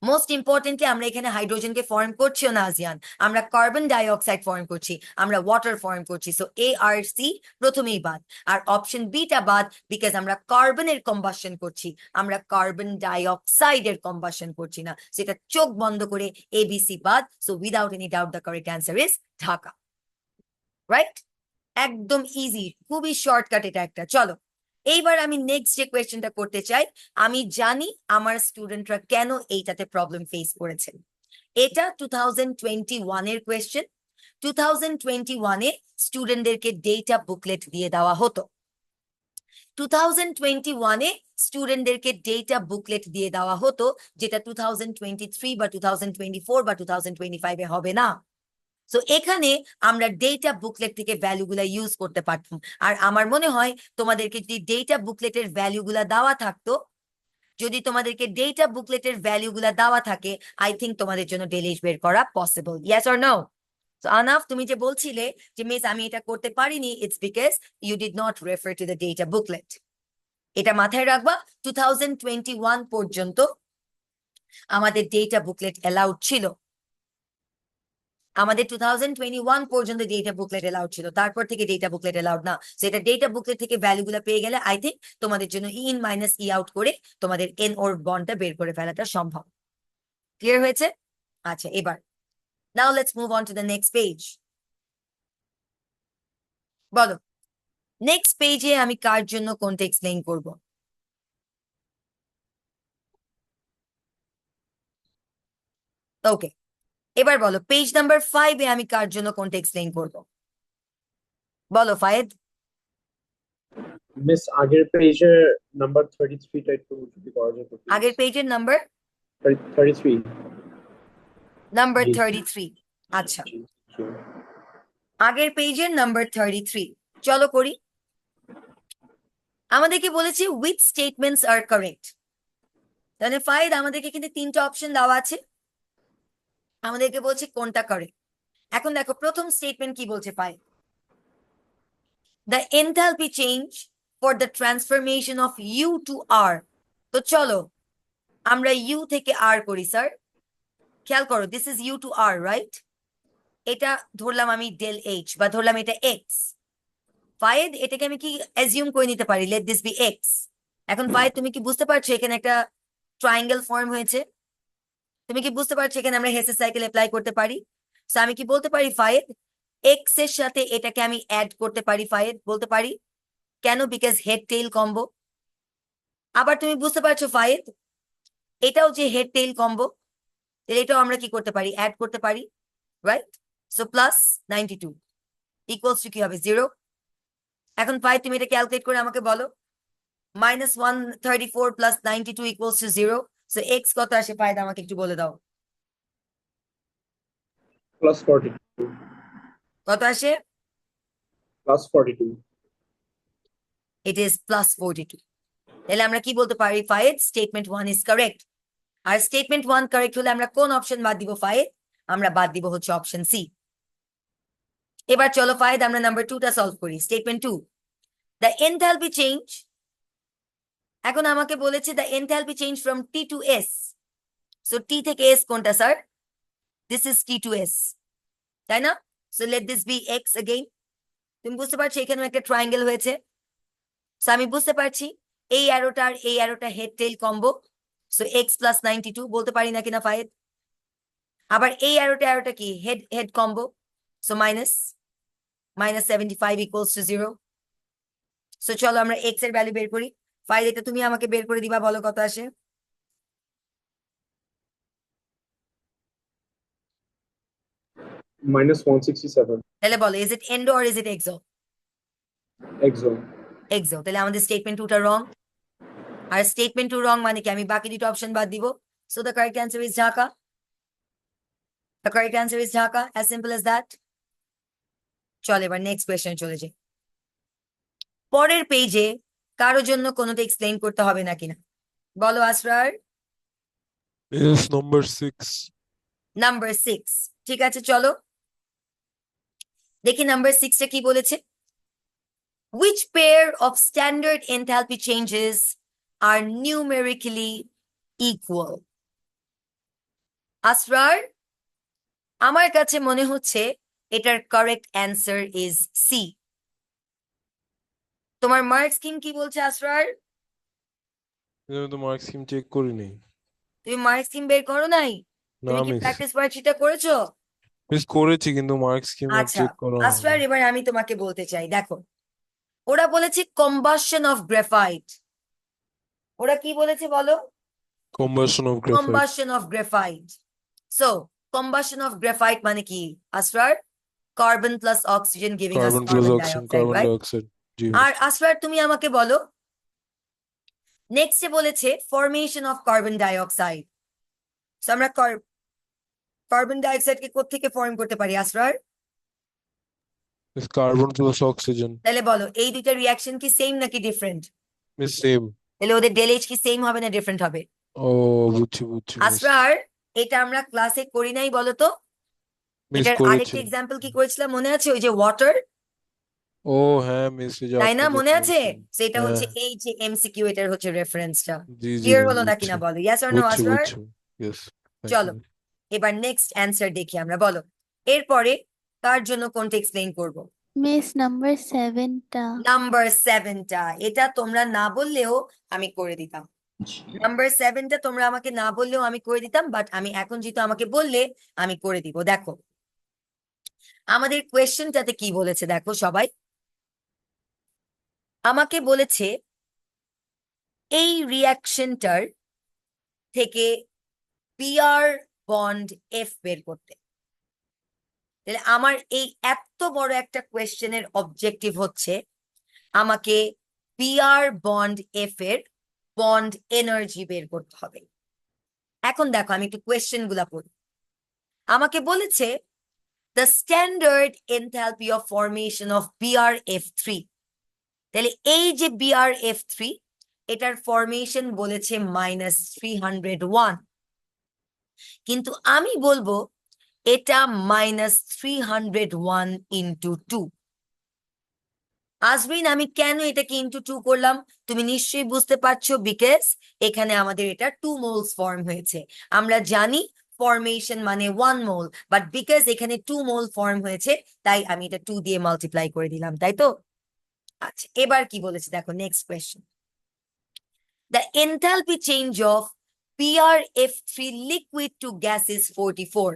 মোস্ট ইম্পর্টেন্টলি আমরা এখানে হাইড্রোজেনকে ফর্ম করছিও না আজিয়ান, আমরা কার্বন ডাইঅক্সাইড ফর্ম করছি, আমরা ওয়াটার ফর্ম করছি। সো এ আর সি প্রথমেই বাদ, আর অপশন বিটা বাদ বিকজ আমরা কার্বনের কম্বাসন করছি, আমরা কার্বন ডাইঅক্সাইডের কম্বাসন করছি না। সেটা চোখ বন্ধ করে এবিসি বাদ। So without any doubt the correct answer is Dhaka. Right? একদম ইজি, খুবই শর্টকাট এটা একটা। চলো এইবার আমি নেক্সট যে কোয়েশ্চেনটা করতে চাই, আমি জানি আমার স্টুডেন্টরা কেন এইটাতে প্রবলেম ফেস করেছেন। এটা 2021 এর কোয়েশ্চেন। 2021 এ স্টুডেন্টদেরকে ডেটা বুকলেট দিয়ে দেওয়া হতো। 2021 এ স্টুডেন্টদেরকে ডেটা বুকলেট দিয়ে দেওয়া হতো, যেটা 2023 বা 2024 বা 2025 এ হবে না। সো এখানে আমরা ডেটা বুকলেট থেকে ভ্যালুগুলা ইউজ করতে পারতাম। আর আমার মনে হয় তোমাদেরকে যদি ডেটা বুকলেটের ভ্যালুগুলা দেওয়া থাকতো, যদি তোমাদেরকে ডেটা বুকলেটের ভ্যালুগুলা দেওয়া থাকে, আই থিঙ্ক তোমাদের জন্য ডেলিশ বের করা possible. Yes or no? So Anaf, তুমি যে বলছিলে যে মিস আমি এটা করতে পারিনি, it's because you did not refer to the data booklet. এটা মাথায় রাখবা, 2021 পর্যন্ত আমাদের ডেটা বুকলেট অ্যালাউড ছিল। আমাদের 2021 পর্যন্ত ডেটা বুকলেট অ্যালাউড ছিল, তারপর থেকে ডেটা বুকলেট অ্যালাউড না। সো এটা ডেটা বুকলেট থেকে ভ্যালুগুলো পেয়ে গেলে আই থিঙ্ক তোমাদের জন্য ইন মাইনাস ই আউট করে তোমাদের এন ওর বন্ডটা বের করে ফেলাটা সম্ভব। ক্লিয়ার হয়েছে? আচ্ছা, এবার now let's move on to the next page. বলো, নেক্সট পেজে আমি কার জন্য কোনটা এক্সপ্লেইন করব? ওকে, এবার বলো পেজ নাম্বার 5-এ আমি কার জন্য কোনটা এক্সপ্লেইন করব? বলো ফায়েদ। মিস আগের পেজে নাম্বার 33 টা একটু যদি করা যেত please। আগের পেজের নাম্বার 33 নাম্বার জি। 33। আচ্ছা, জি, জি। আগের পেজের নাম্বার 33 চলো করি। আমাদেরকে বলেছে which statements are correct। তাহলে ফাইদ আমাদেরকে কিন্তু 3টা অপশন দেওয়া আছে, আমাদেরকে বলছে কোনটা কারেক্ট। এখন দেখো প্রথম স্টেটমেন্ট কি বলছে Faid, the enthalpy change for the transformation of u to r। তো চলো আমরা u থেকে r করি স্যার। খেয়াল করো, this is u to r, right? এটা ধরলাম আমি ডেল h, বা ধরলাম এটা x। ফায়েদ, এটাকে আমি কি অ্যাজিউম করে নিতে পারি, লেট দিস বি x। এখন ফায়েদ, তুমি কি বুঝতে পারছো এখানে একটা ট্রায়াঙ্গেল ফর্ম হয়েছে? তুমি কি বুঝতে পারছো এখানে আমরা হেসের সাইকেল অ্যাপ্লাই করতে পারি? সো আমি কি বলতে পারি ফায়েদ, x এর সাথে এটাকে আমি অ্যাড করতে পারি ফায়েদ, বলতে পারি। কেন? Because head tail combo. আবার তুমি বুঝতে পারছো ফায়েদ, এটাও যে হেড টেইল কম্বো, তাহলে এটাও আমরা কি করতে পারি, অ্যাড করতে পারি, right? So plus 92 equals to কি হবে, 0। এখন ফায়েদ তুমি এটা ক্যালকুলেট করে আমাকে বলো, -134 plus 92 equals to 0। So x কত আসে ফায়েদ, আমাকে একটু বলে দাও, প্লাস 42 কত আসে? Plus 42 it is plus 42। তাহলে আমরা কি বলতে পারি ফায়েদ, স্টেটমেন্ট 1 ইজ কারেক্ট। আর স্টেটমেন্ট 1 কারেক্ট হলে আমরা কোন অপশন বাদ দিব ফায়েদ? আমরা বাদ দিব হচ্ছে অপশন সি। এবার চলো ফায়েদ আমরা নাম্বার 2টা সলভ করি। Statement 2, the enthalpy change. এখন আমাকে বলেছে the enthalpy change from T to S. So T থেকে এস কোনটা sir? This is T to S, তাই না? So let this be X again. তুমি বুঝতে পারছো এখানে একটা ট্রায়াঙ্গেল হয়েছে। সো আমি বুঝতে পারছি এই অ্যারোটা আর এই অ্যারোটা head tail combo. So x plus 92 বলতে পারি না কিনা ফায়েদ? আবার এই অ্যারোটা কি, head head combo. So -75 equals to 0। So চলো আমরা এক্স এর ভ্যালু বের করি। ফাইল এটা তুমি আমাকে বের করে দিবা, বলো কত আসে? -167 তাহলে বলো, is it endo or is it exo? Exo. Exo. তাহলে আমাদের স্টেটমেন্ট 2টা রং। আর স্টেটমেন্ট 2 রং মানে কি, আমি বাকি দুটো অপশন বাদ দিব। So the correct answer is Dhaka. The correct answer is Dhaka, as simple as that. চল এবার নেক্সট কোয়েশ্চেন চলে যাই। পরের পেজে কারোর জন্য কোনোটা এক্সপ্লেইন করতে হবে না কিনা বলো আসরার? Yes, number 6. নাম্বার 6, ঠিক আছে চলো দেখি নাম্বার 6টা কি বলেছে। Which pair of standard enthalpy changes are numerically equal? আসরার, আমার কাছে মনে হচ্ছে এটার কারেক্ট অ্যান্সার ইজ সি। তোমার মার্ক স্কিম কি বলছে আসরার? আমি তো মার্ক স্কিম চেক করিনি। তুমি মার্ক স্কিম বের করো নাই? না তুমি কি মিস, প্র্যাকটিস ওয়ার্কশিটটা করেছো? মিস করেছি কিন্তু মার্ক স্কিম আর আচ্ছা চেক করা আসরার, হয়নি। এবার আমি তোমাকে বলতে চাই, দেখো ওরা বলেছে কম্বাসন অফ গ্রাফাইট। ওরা কি বলেছে বলো? Combustion of graphite. Combustion of graphite. So combustion of graphite মানে কি Asrar? Carbon plus oxygen giving us carbon plus carbon oxygen, dioxide, carbon right? Dioxide. জি আর মিস। আসরার তুমি আমাকে বলো, নেক্সটে বলেছে formation of carbon dioxide. So আমরা কার্বন ডাইঅক্সাইডকে কোত্থেকে ফর্ম করতে পারি আসরার? Miss carbon plus oxygen. তাহলে বলো এই দুইটা রিয়াকশন কি সেম নাকি ডিফারেন্ট? Miss same. তাহলে ওদের ডেলএইচ কি সেম হবে না ডিফারেন্ট হবে? Oh, বুঝছি বুঝছি মিস। আসরার এটা আমরা ক্লাসে করি নাই বলো তো? মিস এটার আরেকটা করেছেন। এক্সাম্পল কি করেছিলাম মনে আছে? ওই যে ওয়াটার, ও হ্যাঁ মিস, এই যে তাই না? আপনি মনে যেটা আছে? বলছেন। সেটা হচ্ছে হ্যাঁ এই যে এমসিকিউ, এটার হচ্ছে রেফারেন্সটা। জি জি ক্লিয়ার মিস হলো নাকি বুঝছি না বলো? ইয়েস অর নো বুঝছি আসরার? বুঝছি। ইয়েস থ্যাংক চলো ইউ। এবার নেক্সট অ্যান্সার দেখি আমরা, বলো এরপরে কার জন্য কোনটা এক্সপ্লেইন করব? মিস নাম্বার 7টা। নাম্বার 7টা। এটা তোমরা না বললেও আমি করে দিতাম। নাম্বার 7টা তোমরা আমাকে না বললেও আমি করে দিতাম, বাট আমি এখন যেহেতু আমাকে বললে আমি করে দিব। দেখো আমাদের কোয়েশ্চেনটাতে কি বলেছে দেখো সবাই। আমাকে বলেছে এই রিয়াকশনটার থেকে পিআর বন্ড এফ বের করতে। তাহলে আমার এই এত বড় একটা কোয়েশ্চেনের অবজেক্টিভ হচ্ছে আমাকে পিআর বন্ড এফ এর বন্ড এনার্জি বের করতে হবে। এখন দেখো আমি একটু কোয়েশ্চেন গুলা পড়ি। আমাকে বলেছে the standard enthalpy of formation of BrF3। তাহলে এই যে BrF3 এটার ফরমেশন বলেছে -301, কিন্তু আমি বলবো এটা -301 ইন্টু 2। আজমিন আমি কেন এটাকে ইন্টু 2 করলাম তুমি নিশ্চয়ই বুঝতে পারছো, বিকজ এখানে আমাদের এটা 2 মোলস ফর্ম হয়েছে। আমরা জানি ফরমেশন মানে 1 মোল, বাট বিকজ এখানে 2 মোল ফর্ম হয়েছে তাই আমি এটা 2 দিয়ে মাল্টিপ্লাই করে দিলাম, তাই তো? আচ্ছা এবার কি বলেছে দেখো next question. The enthalpy change of BrF3 liquid to gas is 44।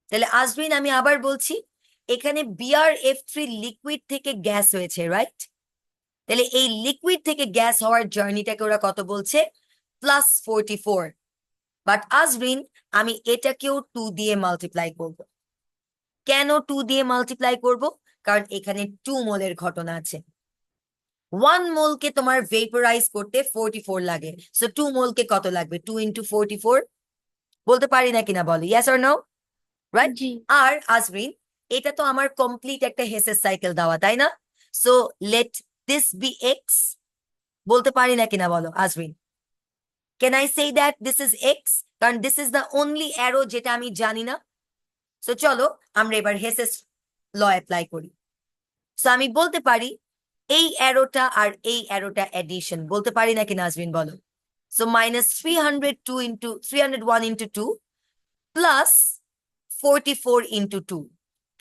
তাহলে আজমিন আমি আবার বলছি, এখানে BrF3 লিকুইড থেকে গ্যাস হয়েছে, রাইট? তাহলে এই লিকুইড থেকে গ্যাস হওয়ার জার্নিটাকে ওরা কত বলছে? +44। বাট আজরিন আমি এটাকেও 2 দিয়ে মাল্টিপ্লাই করব। কেন 2 দিয়ে মাল্টিপ্লাই করব? কারণ এখানে 2 মোলের ঘটনা আছে। 1 মোলকে তোমার ভেপোরাইজ করতে 44 লাগে, সো 2 মোলকে কত লাগবে? 2 ইন্টু 44 বলতে পারি না কিনা বলো, ইয়েস অর নো, রাইট? জি। আর আজরিন এটা তো আমার কমপ্লিট একটা হেসের সাইকেল দেওয়া, তাই না? So let this be x, বলতে পারি না কিনা বলো Azmin? Can I say that this is x? কারণ this is the only arrow যেটা আমি জানি না। সো চলো আমরা এবার হেসেস ল অ্যাপ্লাই করি। সো আমি বলতে পারি এই অ্যারোটা আর এই অ্যারোটা অ্যাডিশন, বলতে পারি না কিনা আজমিন বলো? So -301 into 2 plus 44 into 2।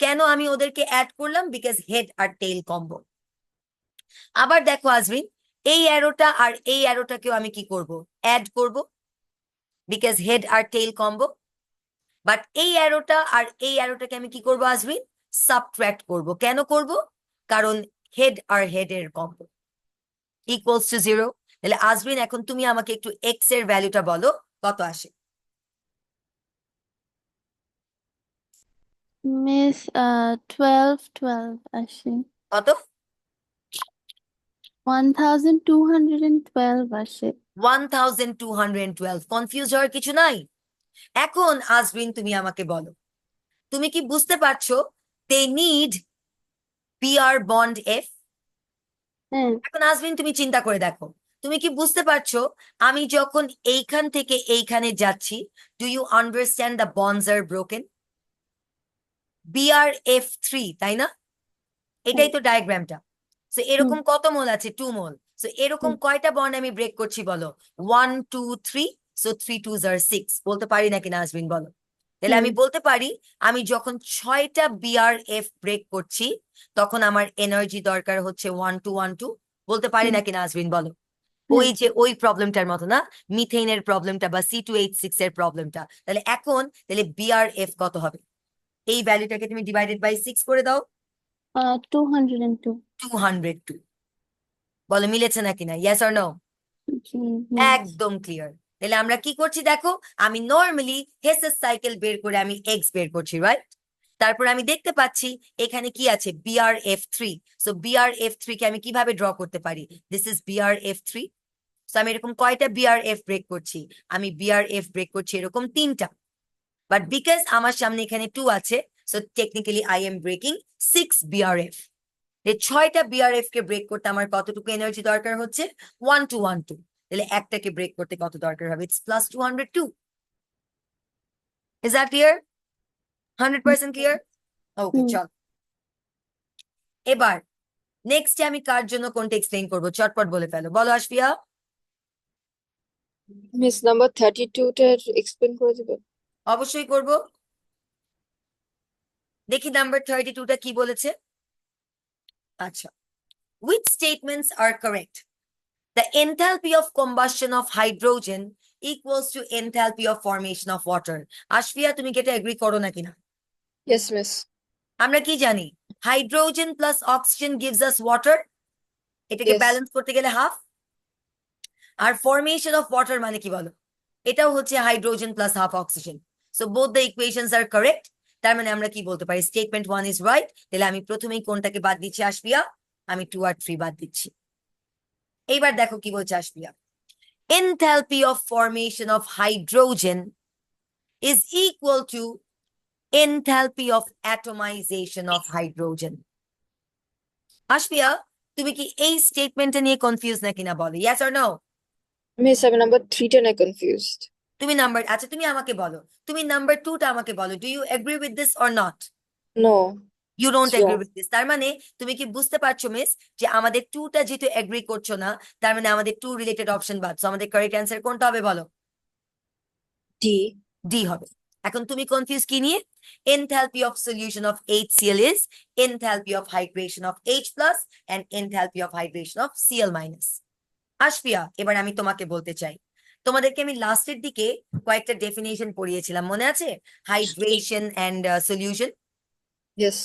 কেন আমি ওদেরকে অ্যাড করলাম? বিকজ হেড আর টেইল কম্বো। আবার দেখো আজমিন এই অ্যারোটা আর এই অ্যারোটাকেও আমি কি করব? অ্যাড করব, বিকজ হেড আর টেইল কম্বো। বাট এই অ্যারোটা আর এই অ্যারোটাকে আমি কি করব আজমিন? সাবট্রাক্ট করব। কেন করব? কারণ হেড আর হেড এর কম্বো ইকুয়ালস টু 0। তাহলে আজমিন এখন তুমি আমাকে একটু এক্স এর ভ্যালুটা বলো কত আসে? মিস 12 আসে। কত? 1212 আসে। 1212। কনফিউজ হওয়ার কিছু নাই। এখন আজমিন তুমি আমাকে বলো, তুমি কি বুঝতে পারছো they need PR bond F? হ্যাঁ। এখন আজমিন তুমি চিন্তা করে দেখো, তুমি কি বুঝতে পারছো আমি যখন এইখান থেকে এইখানে যাচ্ছি, do you understand the bonds are broken? BrF3, তাই না? এটাই তো ডায়াগ্রামটা। সো এরকম কত মোল আছে? 2 মোল। সো এরকম কয়টা বন্ড আমি ব্রেক করছি বলো? 1 2 3। So 3 2s are 6। বলতে পারি নাকি না আজমিন বলো? তাহলে আমি বলতে পারি আমি যখন 6টা BrF ব্রেক করছি তখন আমার এনার্জি দরকার হচ্ছে 1212। বলতে পারি নাকি না আজমিন বলো? ওই যে ওই প্রবলেমটার মতো না, মিথেনের প্রবলেমটা বা C2H6 এর প্রবলেমটা। তাহলে এখন তাহলে BrF কত হবে? এই ভ্যালুটাকে তুমি ডিভাইডেড বাই 6 করে দাও। 202। 202। বলো মিলেছে নাকি না? Yes or no? জি। একদম ক্লিয়ার। তাহলে আমরা কি করছি দেখো, আমি নর্মালি হেসেস সাইকেল বের করে আমি এক্স বের করছি, রাইট? তারপর আমি দেখতে পাচ্ছি এখানে কি আছে? BrF3। সো BrF3 কে আমি কিভাবে ড্র করতে পারি? This is BrF3। সো আমি এরকম কয়টা BrF ব্রেক করছি? আমি BrF ব্রেক করছি এরকম 3টা। বাট বিকজ আমার সামনে এখানে 2 আছে, so technically I am breaking 6 BRF। যে 6টা BRF কে ব্রেক করতে আমার কতটুকু এনার্জি দরকার হচ্ছে? 1212। তাহলে একটাকে ব্রেক করতে কত দরকার হবে? It's plus 202। Is that clear? 100% clear? Okay, hmm. চল এবার নেক্সট আমি কার জন্য কোনটা এক্সপ্লেইন করবো, চটপট বলে ফেলো, বলো আশফিয়া। মিস নাম্বার 32 টার এক্সপ্লেন করে দিবেন? অবশ্যই করব। দেখি নাম্বার 32টা কি বলেছে। আচ্ছা, which statements are correct? The enthalpy of combustion of hydrogen equals to enthalpy of formation of water. Ashfia, তুমি কি এটা এগ্রি করো নাকি না? Yes miss. আমরা কি জানি? Hydrogen plus oxygen gives us water. এটাকে Yes. ব্যালেন্স করতে গেলে হাফ। আর ফরমেশন অফ ওয়াটার মানে কি বলো? এটাও হচ্ছে hydrogen plus half oxygen. So both the equations are correct. তার মানে আমরা কি বলতে পারি? Statement 1 is right. তাহলে আমি প্রথমেই কোনটাকে বাদ দিচ্ছি আশফিয়া? আমি 2 আর 3 বাদ দিচ্ছি। এইবার দেখো কি বলছে Ashfia. Enthalpy of formation of hydrogen is equal to enthalpy of atomization of hydrogen. Ashfia, তুমি কি এই স্টেটমেন্টটা নিয়ে কনফিউজ নাকি না বলো, ইয়েস অর নো? মিস আমি নাম্বার 3 টা না কনফিউজড। তুমি নাম্বার, আচ্ছা তুমি আমাকে বলো, তুমি নাম্বার 2টা আমাকে বলো, do you agree with this or not? No. You don't Sure. Agree with this. তার মানে তুমি কি বুঝতে পারছো মিস, যে আমাদের 2টা যেহেতু এগ্রি করছো না, তার মানে আমাদের 2 রিলেটেড অপশন বাদ। So আমাদের কারেক্ট অ্যান্সার কোনটা হবে বলো? ডি। ডি হবে। এখন তুমি কনফিউজ কি নিয়ে? Enthalpy of solution of HCl is enthalpy of hydration of H plus and enthalpy of hydration of Cl minus. Ashfia, এবার আমি তোমাকে বলতে চাই, তোমাদেরকে আমি লাস্টের দিকে কয়েকটা ডেফিনেশন পড়িয়েছিলাম, মনে আছে? Hydration and solution. ইয়েস।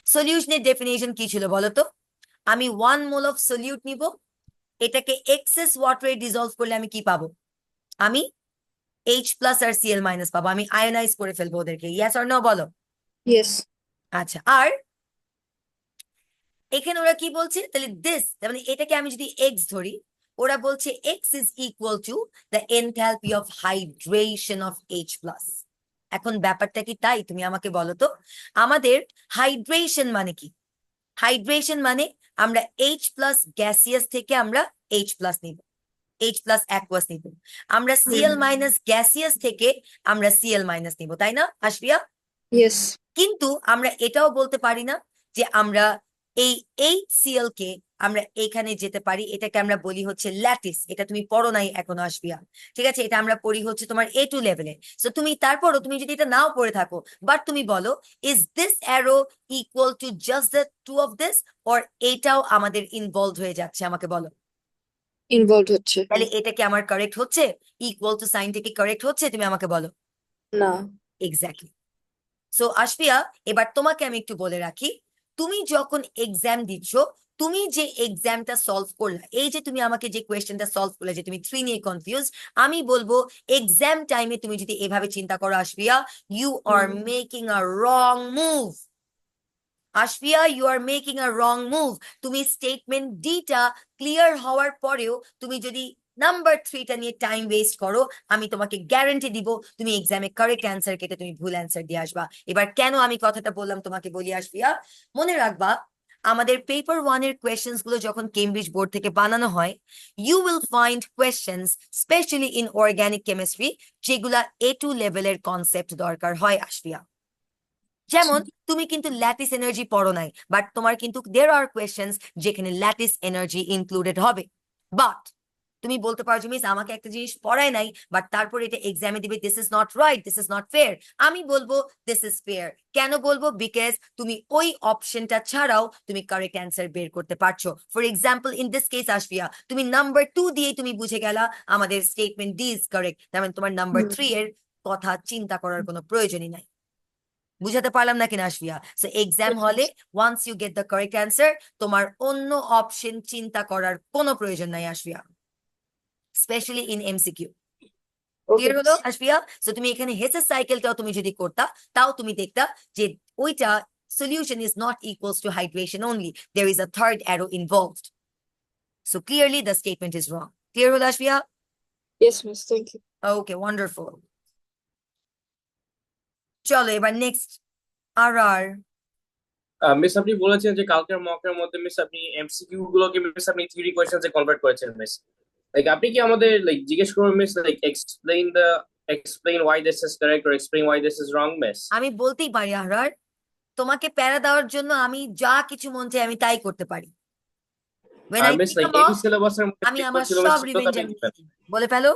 সলিউশনের ডেফিনেশন কি ছিল বলো তো? আমি 1 মোল অফ সলিউট নিব, এটাকে এক্সেস ওয়াটারে ডিসলভ করলে আমি কি পাবো? আমি H প্লাস আর Cl মাইনাস পাবো। আমি আয়োনাইজ করে ফেলবো ওদেরকে, ইয়েস অর নো বলো? ইয়েস। আচ্ছা, আর এখানে ওরা কি বলছে? তাহলে দিস, মানে এটাকে আমি যদি এক্স ধরি, ওরা বলছে x is equal to the enthalpy of hydration of H plus. এখন ব্যাপারটা কি তাই? তুমি আমাকে বলো তো, আমাদের হাইড্রেশন মানে কি? হাইড্রেশন মানে আমরা এইচ প্লাস গ্যাসিয়াস থেকে আমরা এইচ প্লাস নিব, এইচ প্লাস অ্যাকুয়াস নিব। আমরা সিএল মাইনাস গ্যাসিয়াস থেকে আমরা সিএল মাইনাস নিব, তাই না আশফিয়া? ইয়েস। কিন্তু আমরা এটাও বলতে পারি না যে আমরা এই HCl কে আমরা এখানে যেতে পারি, এটাকে আমরা বলি হচ্ছে ল্যাটিস। এটা তুমি পড়ো নাই এখনো আশফিয়া, ঠিক আছে? এটা আমরা পড়ি হচ্ছে তোমার A2 লেভেলে। সো তুমি তারপরও তুমি যদি এটা নাও পড়ে থাকো, বাট তুমি বলো is this arrow equal to just the two of this, or এটাও আমাদের ইনভলভ হয়ে যাচ্ছে? আমাকে বলো। ইনভলভ হচ্ছে। তাহলে এটা কি আমার কারেক্ট হচ্ছে? ইকুয়াল টু সাইনটা কি কারেক্ট হচ্ছে? তুমি আমাকে বলো। না। এক্স্যাক্টলি। সো আশফিয়া, এবার তোমাকে আমি একটু বলে রাখি, তুমি যখন এক্সাম দিচ্ছ, তুমি যে এক্সামটা সলভ করলা, এই যে তুমি আমাকে যে কোয়েশ্চেনটা সলভ করলে যে তুমি 3 নিয়ে কনফিউজ, আমি বলবো এক্সাম টাইমে তুমি যদি এভাবে চিন্তা করো Ashfia, you are making a wrong move. Ashfia, you are making a wrong move. তুমি স্টেটমেন্ট ডিটা ক্লিয়ার হওয়ার পরেও তুমি যদি নাম্বার 3টা নিয়ে টাইম ওয়েস্ট করো, আমি তোমাকে গ্যারান্টি দিব তুমি এক্সামে কারেক্ট অ্যান্সার কেটে তুমি ভুল অ্যান্সার দিয়ে আসবা। এবার কেন আমি কথাটা বললাম তোমাকে বলি আশফিয়া, মনে রাখবা, আমাদের পেপার 1 এর কোয়েশ্চেন্স গুলো যখন কেমব্রিজ বোর্ড থেকে বানানো হয়, you will find questions specially in organic chemistry, যেগুলা A2 লেভেলের কনসেপ্ট দরকার হয় আশফিয়া। যেমন তুমি কিন্তু ল্যাটিস এনার্জি পড়ো নাই, বাট তোমার কিন্তু দেয়ার আর কোয়েশ্চেন্স যেখানে ল্যাটিস এনার্জি ইনক্লুডেড হবে। বাট তুমি বলতে পারো যে মিস আমাকে একটা জিনিস পড়ায় নাই, বাট তারপর এটা এক্সামে দিবে, this is not right, this is not fair. আমি বলবো দিস ইজ ফেয়ার। কেন বলবো? বিকজ তুমি ওই অপশনটা ছাড়াও তুমি কারেক্ট অ্যান্সার বের করতে পারছো। For example in this case Ashfia, তুমি নাম্বার 2 দিয়ে তুমি বুঝে গেলা আমাদের স্টেটমেন্ট ডি ইজ কারেক্ট, তার মানে তোমার নাম্বার 3 এর কথা চিন্তা করার কোনো প্রয়োজনই নাই। বুঝাতে পারলাম নাকি না আশফিয়া? সো এক্সাম হলে once you get the correct answer, তোমার অন্য অপশন চিন্তা করার কোনো প্রয়োজন নাই Ashfia, specially in MCQ। Clear হলো আশফিয়া? সো তুমি এখানে হেসের সাইকেলটাও তুমি যদি করতা, তাও তুমি দেখতা যে ওইটা solution is not equals to hydration only, there is a third arrow involved. So clearly the statement is wrong. Clear হলো Ashfia? Yes miss, thank you. Okay, wonderful. চলো এবার নেক্সট আর আর মিস আপনি বলেছেন যে কালকের মকের মধ্যে মিস আপনি এমসিকিউ গুলোকে মিস আপনি থিওরি কোয়েশ্চেন্সে কনভার্ট করেছেন মিস। লাইক আপনি কি আমাদের লাইক জিজ্ঞেস করবেন miss, like explain why this is correct or explain why this is wrong miss? আমি বলতেই পারি আর আর তোমাকে প্যারা দেওয়ার জন্য আমি যা কিছু মন চাই আমি তাই করতে পারি। When I miss take like a এডি mock, সিলেবাসের মধ্যে আমি check আমার করছিল সব মিস, রিভেঞ্জ আমি দিয়ে দিই। বলে ফেলো।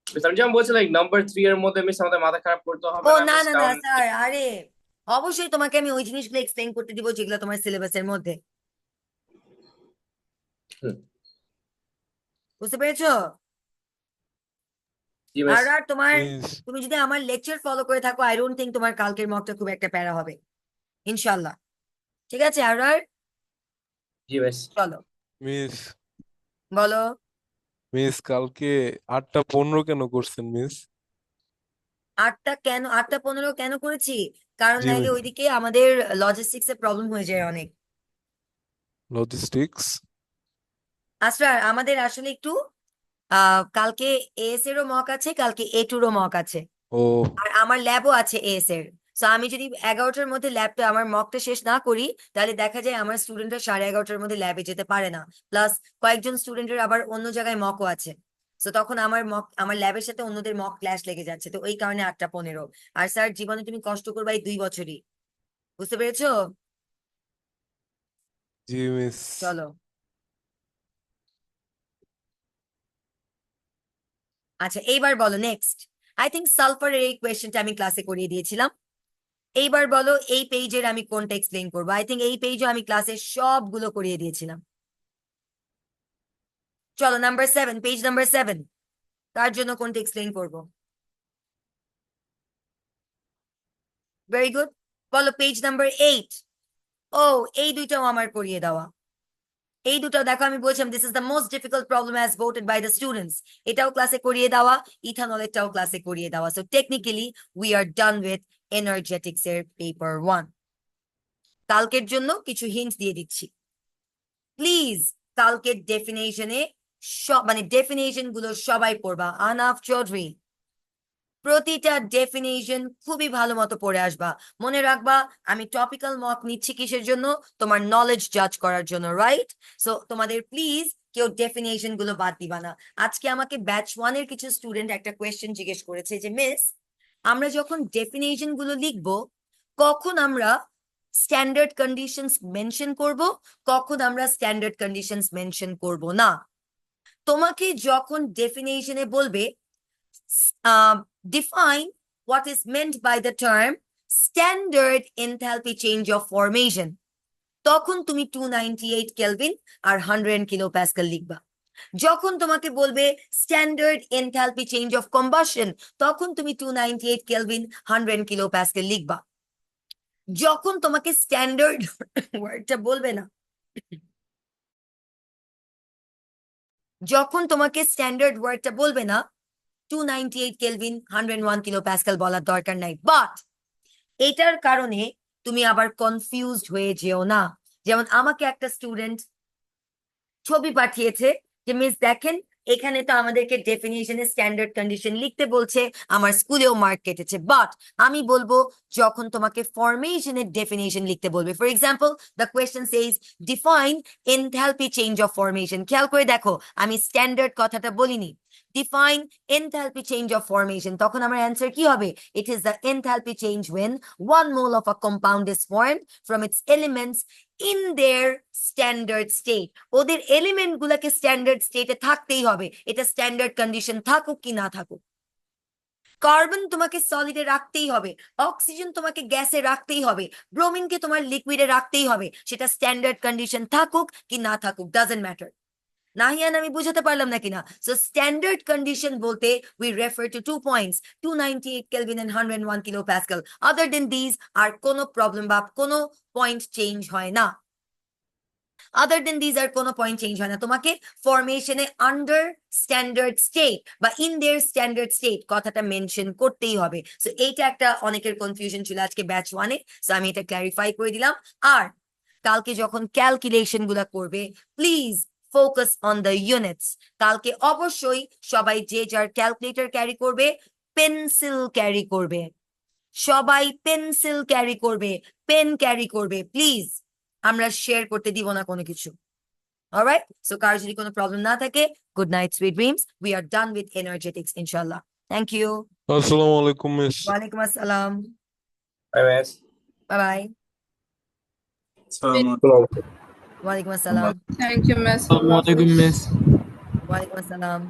মিস আমি যেমন বলছি লাইক নাম্বার 3 এর মধ্যে মিস আমাদের মাথা খারাপ করতে হবে ও না না মিস, না না কারণ স্যার, আরে অবশ্যই তোমাকে আমি ওই জিনিসগুলো এক্সপ্লেন করতে দিব যেগুলো তোমার সিলেবাসের মধ্যে। হুম। বুঝতে পেরেছো? জি মিস। আর তোমার মিস তুমি যদি আমার লেকচার ফলো করে থাকো আই ডোন্ট থিঙ্ক তোমার কালকের মকটা খুব একটা প্যারা হবে ইনশাল্লাহ। ঠিক আছে আর জি মিস। চলো মিস বলো। মিস কালকে 8:15 কেন করছেন মিস? 8:15 কেন করেছি? কারণ জি নাইলে মিস। ওইদিকে আমাদের লজিস্টিক্স এর প্রবলেম হয়ে যায় অনেক। লজিস্টিক্স? আসরার আমাদের আসলে একটু কালকে এএস এরও মক আছে, কালকে A2 মক আছে, ও আর আমার ল্যাবও আছে এএস এর। সো আমি যদি 11টার মধ্যে ল্যাবটা আমার মকটা শেষ না করি তাহলে দেখা যায় আমার স্টুডেন্টরা 11:30টার মধ্যে ল্যাবে যেতে পারে না। প্লাস কয়েকজন স্টুডেন্টের আবার অন্য জায়গায় মকও আছে। সো তখন আমার ল্যাবের সাথে অন্যদের মক ক্লাস লেগে যাচ্ছে, তো ওই কারণে 8:15। আর স্যার জীবনে তুমি কষ্ট করবা এই 2 বছরই, বুঝতে পেরেছো? জি মিস। চলো আচ্ছা এইবার বলো নেক্সট। আই থিঙ্ক সালফারের এই কোয়েশ্চেনটা আমি ক্লাসে করিয়ে দিয়েছিলাম। এইবার বলো এই পেজের আমি কোনটা এক্সপ্লেন করবো। আই থিঙ্ক এই পেজও আমি ক্লাসে সবগুলো করিয়ে দিয়েছিলাম। চলো নাম্বার 7, পেজ নাম্বার 7, কার জন্য কোনটা এক্সপ্লেন করবো? ভেরি গুড, বলো পেজ নাম্বার 8। ও এই দুইটাও আমার করিয়ে দেওয়া। এই দুটো দেখো আমি বলছিলাম this is the most difficult problem as voted by the students. এটাও ক্লাসে করিয়ে দেওয়া, ইথানলেরটাও ক্লাসে করিয়ে দেওয়া। So technically we are done with energetics এর পেপার 1। কালকের জন্য কিছু হিন্ট দিয়ে দিচ্ছি প্লিজ। কালকের ডেফিনেশনে মানে ডেফিনেশন গুলো সবাই পড়বা। আনাফ চৌধুরী প্রতিটা ডেফিনেশন খুবই ভালো মতো পড়ে আসবা। মনে রাখবা আমি টপিক্যাল মক নিচ্ছি কিসের জন্য? তোমার নলেজ জাজ করার জন্য, রাইট? সো তোমাদের প্লিজ কেউ ডেফিনেশন গুলো বাদ দিবা না। আজকে আমাকে ব্যাচ 1 এর কিছু স্টুডেন্ট একটা কোয়েশ্চেন জিজ্ঞেস করেছে যে মিস আমরা যখন ডেফিনেশন গুলো লিখবো কখন আমরা স্ট্যান্ডার্ড কন্ডিশনস মেনশন করব, কখন আমরা স্ট্যান্ডার্ড কন্ডিশনস মেনশন করব না। তোমাকে যখন ডেফিনেশনে বলবে define what is meant by the term standard enthalpy change of formation, তখন তুমি 298 কেলভিন আর 100 kilopascal লিখবা। যখন তোমাকে বলবে standard enthalpy change of combustion তখন তুমি 298 কেলভিন 100 kilopascal লিখবা। যখন তোমাকে স্ট্যান্ডার্ড ওয়ার্ডটা বলবে না, যখন তোমাকে স্ট্যান্ডার্ড ওয়ার্ডটা বলবে না 298 কেলভিন 101 kilopascal বলার দরকার নাই। বাট এটার কারণে তুমি আবার কনফিউজড হয়ে যেও না। যেমন আমাকে একটা স্টুডেন্ট ছবি পাঠিয়েছে যে মিস দেখেন এখানে তো আমাদেরকে ডেফিনিশনে স্ট্যান্ডার্ড কন্ডিশন লিখতে বলছে, আমার স্কুলেও মার্ক কেটেছে। বাট আমি বলবো যখন তোমাকে ফরমেশনের ডেফিনিশন লিখতে বলবে, for example the question Sage define enthalpy change of formation, খেয়াল করে দেখো আমি স্ট্যান্ডার্ড কথাটা বলিনি, define enthalpy change of formation, তখন আমার অ্যান্সার কি হবে? It is the enthalpy change when 1 mole of a compound is formed from its elements in their standard state. ওদের এলিমেন্ট গুলাকে স্ট্যান্ডার্ড স্টেটে থাকতেই হবে, এটা স্ট্যান্ডার্ড কন্ডিশন থাকুক কি না থাকুক। কার্বন তোমাকে সলিডে রাখতেই হবে, অক্সিজেন তোমাকে গ্যাসে রাখতেই হবে, ব্রোমিনকে তোমার লিকুইডে রাখতেই হবে, সেটা স্ট্যান্ডার্ড কন্ডিশন থাকুক কি না থাকুক, ডাজন্ট ম্যাটার। নাহিয়ান আমি বুঝাতে পারলাম না কিনা? সো স্ট্যান্ডার্ড কন্ডিশন বলতে we refer to 2 points 298 kelvin and 101 kilopascal। Other than this আর কোনো প্রবলেম বা কোনো পয়েন্ট চেঞ্জ হয় না। আদার দেন দিস আর কোনো পয়েন্ট চেঞ্জ হয় না। তোমাকে ফরমেশনে আন্ডার স্ট্যান্ডার্ড স্টেট বা ইন দেয়ার স্ট্যান্ডার্ড স্টেট কথাটা মেনশন করতেই হবে। সো এইটা একটা অনেকের কনফিউশন ছিল আজকে ব্যাচ 1 এ, সো আমি এটা ক্ল্যারিফাই করে দিলাম। আর কালকে যখন ক্যালকুলেশন গুলা করবে please focus on the units. কালকে অবশ্যই সবাই যে যার ক্যালকুলেটর ক্যারি করবে, পেন্সিল ক্যারি করবে। সবাই পেন্সিল ক্যারি করবে, পেন ক্যারি করবে, প্লিজ। আমরা শেয়ার করতে দিব না কোনো কিছু। অলরাইট, সো কার যদি কোনো প্রবলেম না থাকে, good night, sweet dreams. We are done with energetics ইনশাল্লাহ। Thank you. আসসালামু আলাইকুম মিস ওয়ালাইকুম আসসালাম। Bye miss. Bye bye. Assalamu ওয়ালাইকুম আসসালাম। Thank you, Miss. আসসালামু আলাইকুম মিস। ওয়ালাইকুম আসসালাম।